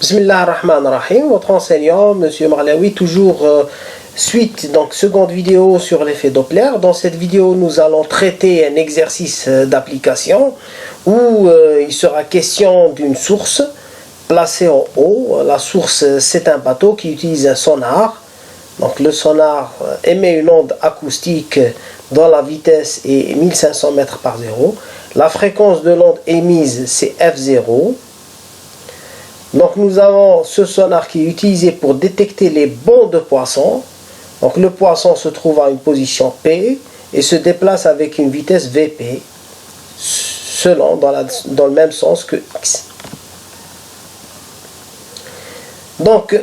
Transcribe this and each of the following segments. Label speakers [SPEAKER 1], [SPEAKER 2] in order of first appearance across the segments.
[SPEAKER 1] Bismillah ar-Rahman ar-Rahim, votre enseignant, Monsieur Marlaoui, toujours suite, donc seconde vidéo sur l'effet Doppler. Dans cette vidéo, nous allons traiter un exercice d'application où il sera question d'une source placée en haut. La source, c'est un bateau qui utilise un sonar. Donc le sonar émet une onde acoustique dont la vitesse est 1500 mètres par 0. La fréquence de l'onde émise, c'est F0. Donc nous avons ce sonar qui est utilisé pour détecter les bonds de poisson. Donc le poisson se trouve à une position P et se déplace avec une vitesse Vp, selon dans le même sens que X. Donc,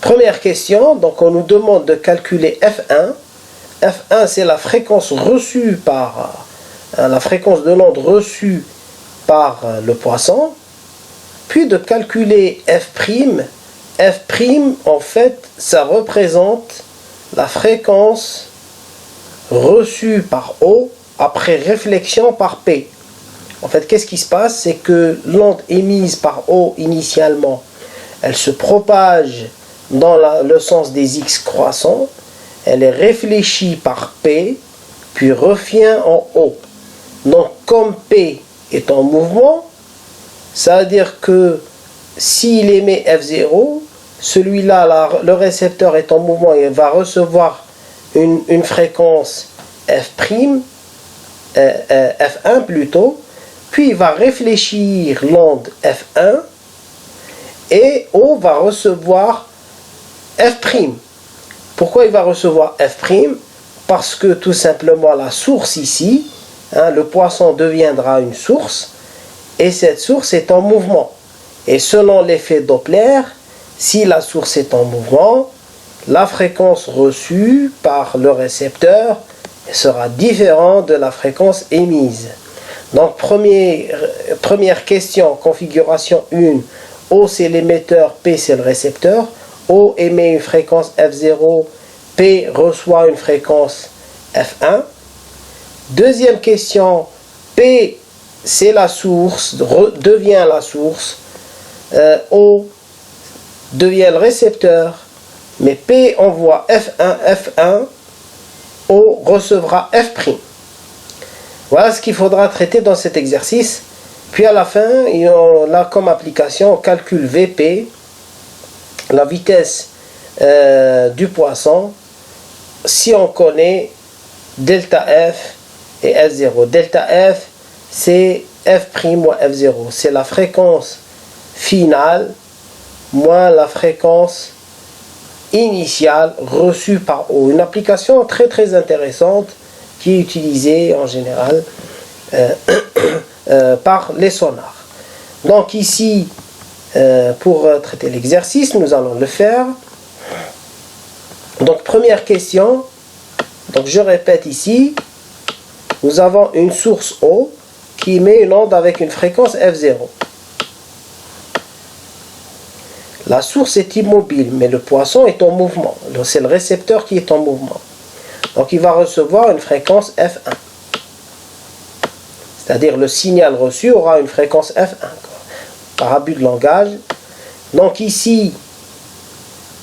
[SPEAKER 1] première question, donc on nous demande de calculer F1. F1 c'est la fréquence reçue par, la fréquence de l'onde reçue par le poisson. Puis de calculer F'. F', en fait, ça représente la fréquence reçue par O après réflexion par P. En fait, qu'est-ce qui se passe? C'est que l'onde émise par O initialement, elle se propage dans le sens des X croissants, elle est réfléchie par P, puis revient en O. Donc, comme P est en mouvement, ça veut dire que s'il émet F0, celui-là, le récepteur est en mouvement et va recevoir une fréquence F', F1 plutôt, puis il va réfléchir l'onde F1 et O va recevoir F'. Pourquoi il va recevoir F'? Parce que tout simplement la source ici, le poisson deviendra une source, et cette source est en mouvement. Et selon l'effet Doppler, si la source est en mouvement, la fréquence reçue par le récepteur sera différente de la fréquence émise. Donc première question, configuration 1, O c'est l'émetteur, P c'est le récepteur. O émet une fréquence F0, P reçoit une fréquence F1. Deuxième question, P c'est la source, devient la source, O devient le récepteur, mais P envoie F1, O recevra F'. Voilà ce qu'il faudra traiter dans cet exercice. Puis à la fin, on a comme application, on calcule Vp, la vitesse du poisson, si on connaît delta F et F0. Delta F, c'est F' moins F0. C'est la fréquence finale moins la fréquence initiale reçue par O. Une application très très intéressante qui est utilisée en général par les sonars. Donc ici, pour traiter l'exercice, nous allons le faire. Donc première question, donc je répète ici, nous avons une source O qui émet une onde avec une fréquence F0. La source est immobile, mais le poisson est en mouvement. C'est le récepteur qui est en mouvement. Donc il va recevoir une fréquence F1. C'est-à-dire le signal reçu aura une fréquence F1. Par abus de langage. Donc ici,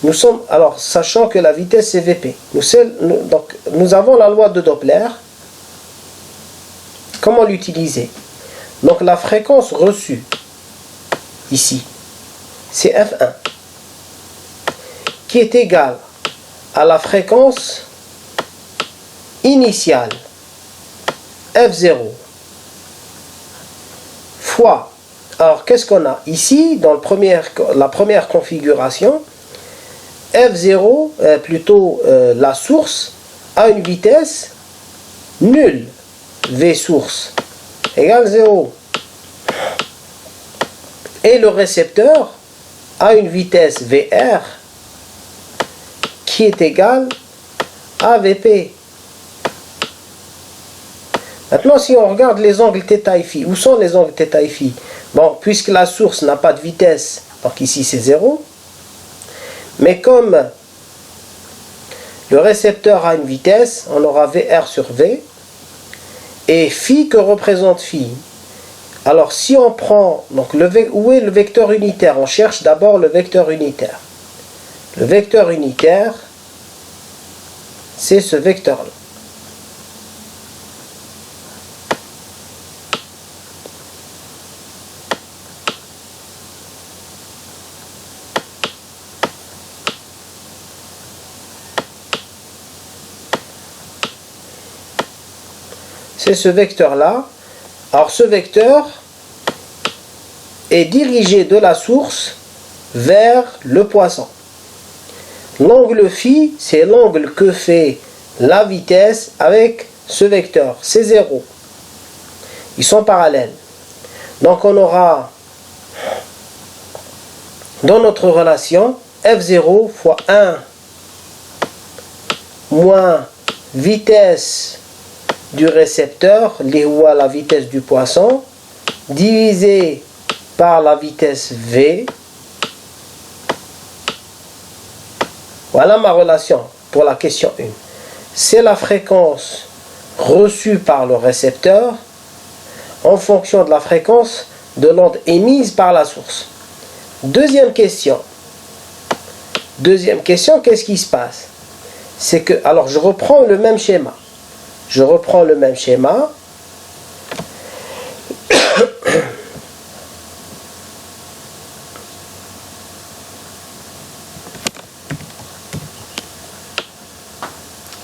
[SPEAKER 1] nous sommes, alors sachant que la vitesse c'est Vp. Nous avons la loi de Doppler. Comment l'utiliser? Donc la fréquence reçue, ici, c'est F1, qui est égale à la fréquence initiale, F0, fois, alors qu'est-ce qu'on a? Ici, dans la première configuration, F0, la source, a une vitesse nulle. V source égale 0. Et le récepteur a une vitesse VR qui est égale à Vp. Maintenant, si on regarde les angles θ et φ, où sont les angles θ et φ? Bon, puisque la source n'a pas de vitesse, donc ici c'est 0. Mais comme le récepteur a une vitesse, on aura VR sur V. Et phi, que représente phi? Alors si on prend, donc où est le vecteur unitaire? On cherche d'abord le vecteur unitaire. Le vecteur unitaire, c'est ce vecteur-là. C'est ce vecteur-là. Alors ce vecteur est dirigé de la source vers le poisson. L'angle phi, c'est l'angle que fait la vitesse avec ce vecteur. C'est 0. Ils sont parallèles. Donc on aura dans notre relation f0 fois 1 moins vitesse du récepteur, la vitesse du poisson, divisé par la vitesse v. Voilà ma relation pour la question 1. C'est la fréquence reçue par le récepteur en fonction de la fréquence de l'onde émise par la source. Deuxième question. Deuxième question, qu'est-ce qui se passe? C'est que, alors je reprends le même schéma. Je reprends le même schéma.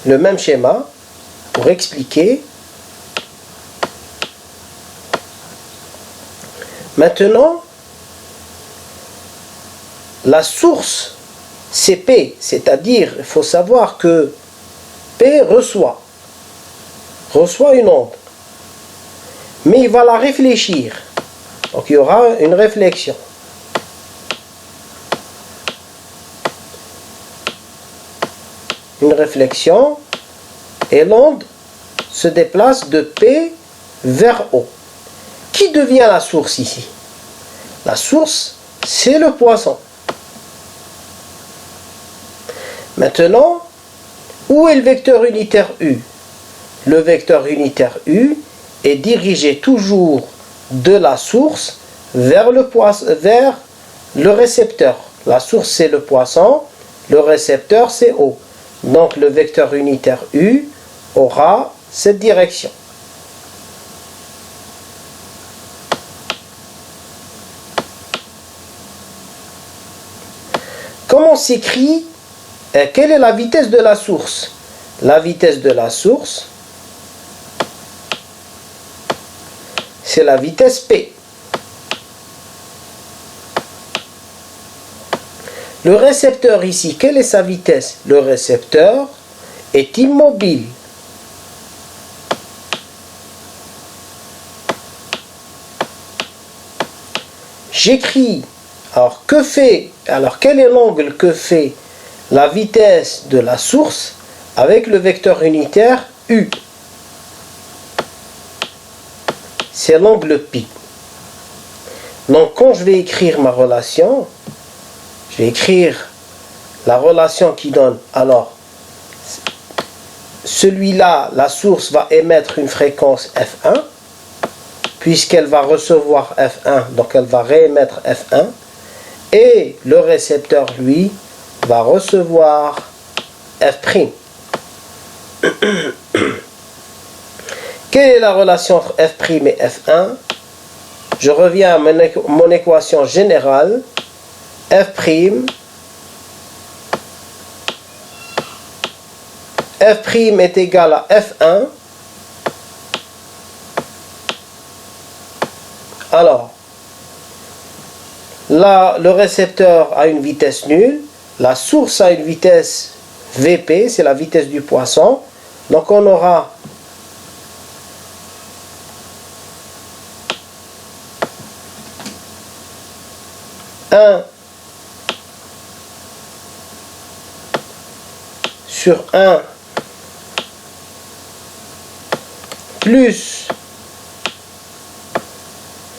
[SPEAKER 1] Le même schéma pour expliquer. Maintenant, la source, c'est P, c'est-à-dire, il faut savoir que P reçoit une onde, mais il va la réfléchir. Donc il y aura une réflexion. Une réflexion, et l'onde se déplace de P vers O. Qui devient la source ici? La source, c'est le poisson. Maintenant, où est le vecteur unitaire U? Le vecteur unitaire U est dirigé toujours de la source vers le récepteur. La source, c'est le poisson, le récepteur, c'est O. Donc le vecteur unitaire U aura cette direction. Comment s'écrit? Quelle est la vitesse de la source? La vitesse de la source, c'est la vitesse P. Le récepteur ici, quelle est sa vitesse? Le récepteur est immobile. J'écris, alors quel est l'angle que fait la vitesse de la source avec le vecteur unitaire U? C'est l'angle π. Donc quand je vais écrire ma relation, je vais écrire la relation qui donne, alors celui-là, la source va émettre une fréquence F1, puisqu'elle va recevoir F1, donc elle va réémettre F1, et le récepteur, lui, va recevoir F'. Quelle est la relation entre F' et F1? Je reviens à mon équation générale. F' est égal à F1. Alors, là, le récepteur a une vitesse nulle. La source a une vitesse Vp, c'est la vitesse du poisson. Donc on aura sur 1 plus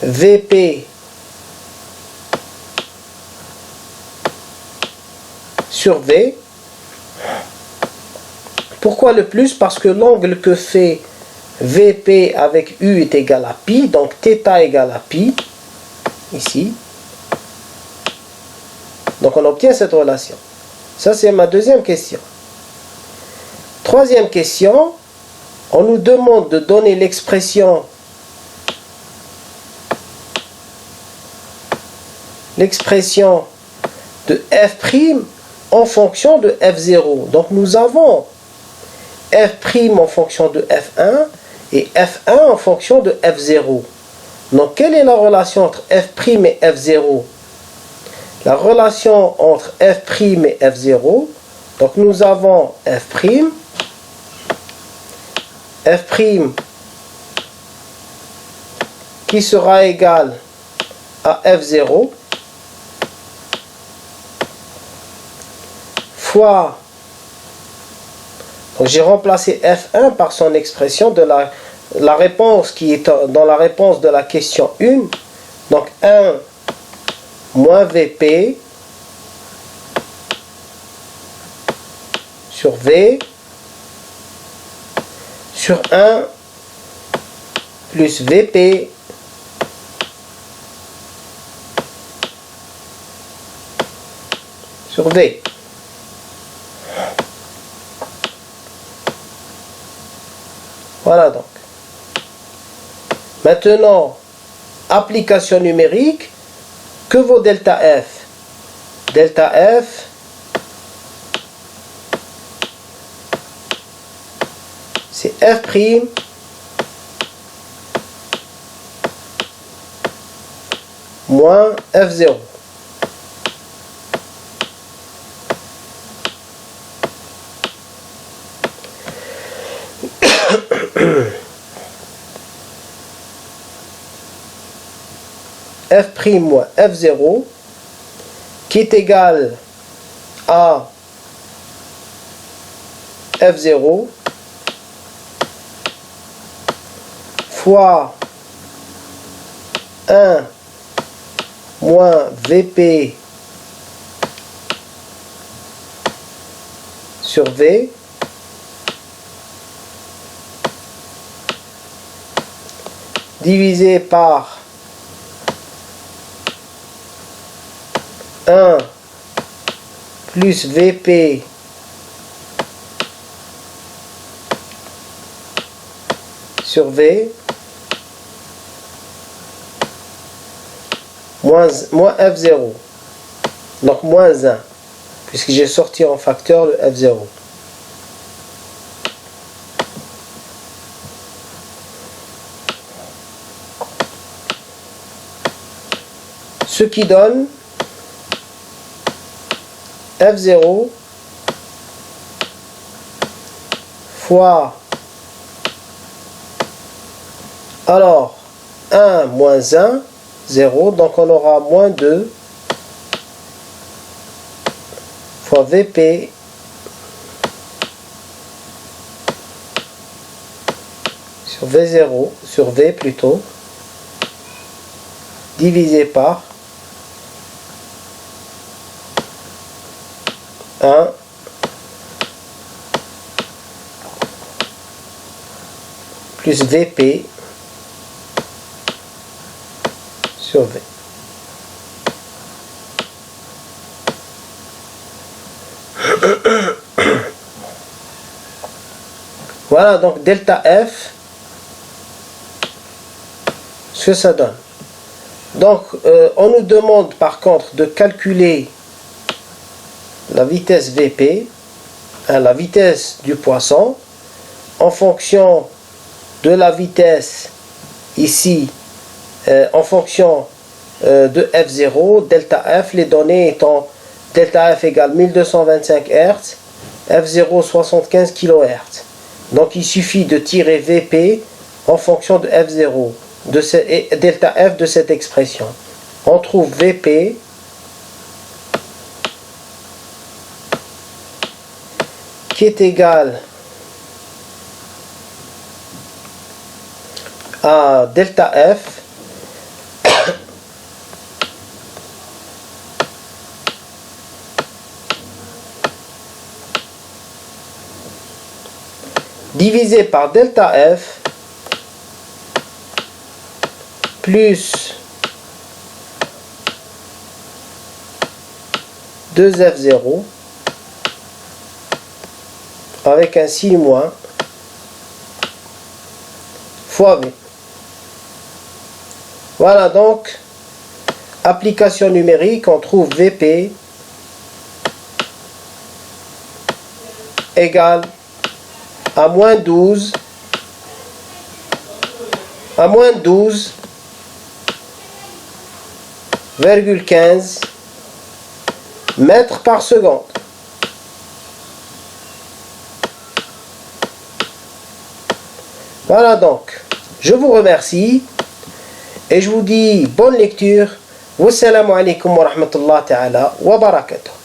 [SPEAKER 1] Vp sur V. Pourquoi le plus? Parce que l'angle que fait VP avec U est égal à pi, donc θ égale à pi, ici. Donc on obtient cette relation. Ça c'est ma deuxième question. Troisième question, on nous demande de donner l'expression de f' en fonction de f0. Donc nous avons f' en fonction de f1 et f1 en fonction de f0. Donc quelle est la relation entre f' et f0? La relation entre f' et f0, donc nous avons f' qui sera égal à f0 fois, donc j'ai remplacé f1 par son expression de la réponse qui est dans la réponse de la question 1, donc 1 moins Vp sur V sur 1 plus Vp sur V. Voilà donc. Maintenant, application numérique, que vaut delta F? Delta F, c'est F' moins F0. F' moins F0 qui est égal à F0 fois 1 moins Vp sur V divisé par 1 plus Vp sur V moins F0, donc moins 1, puisque j'ai sorti en facteur le F0. Ce qui donne F0 fois, alors 1 moins 1, 0, donc on aura moins 2 fois Vp sur V0, sur V plutôt, divisé par 1 plus Vp sur V. Voilà donc delta F, ce que ça donne. Donc on nous demande par contre de calculer la vitesse Vp, la vitesse du poisson, en fonction de la vitesse ici, en fonction de F0, delta F, les données étant delta F égale 1225 Hz, F0 75 kHz. Donc il suffit de tirer Vp en fonction de F0 et delta F de cette expression. On trouve Vp qui est égal à delta F divisé par delta F plus 2F0 avec un signe moins fois V. Voilà donc, application numérique, on trouve VP égale à moins 12,15 mètres par seconde. Voilà donc, je vous remercie et je vous dis bonne lecture. Wassalamu alaikum wa rahmatullahi ta'ala wa barakatuh.